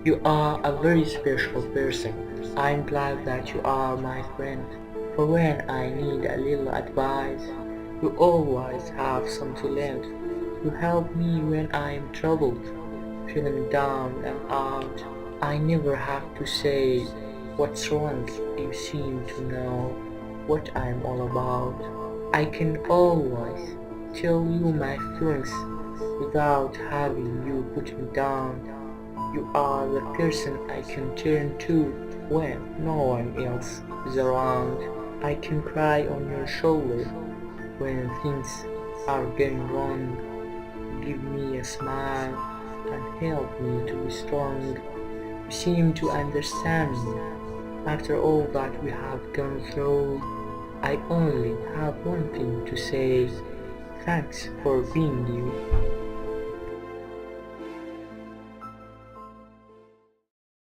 You are a very special person. I'm glad that you are my friend. For when I need a little advice, you always have some to lend. You help me when I'm troubled, feeling down and out. I never have to say what's wrong. You seem to know what I'm all about. I can always tell you my feelings without having you put me down. You are the person I can turn to when no one else is around. I can cry on your shoulder when things are going wrong. Give me a smile and help me to be strong. You seem to understand me. After all that we have gone through, I only have one thing to say. Thanks for being you.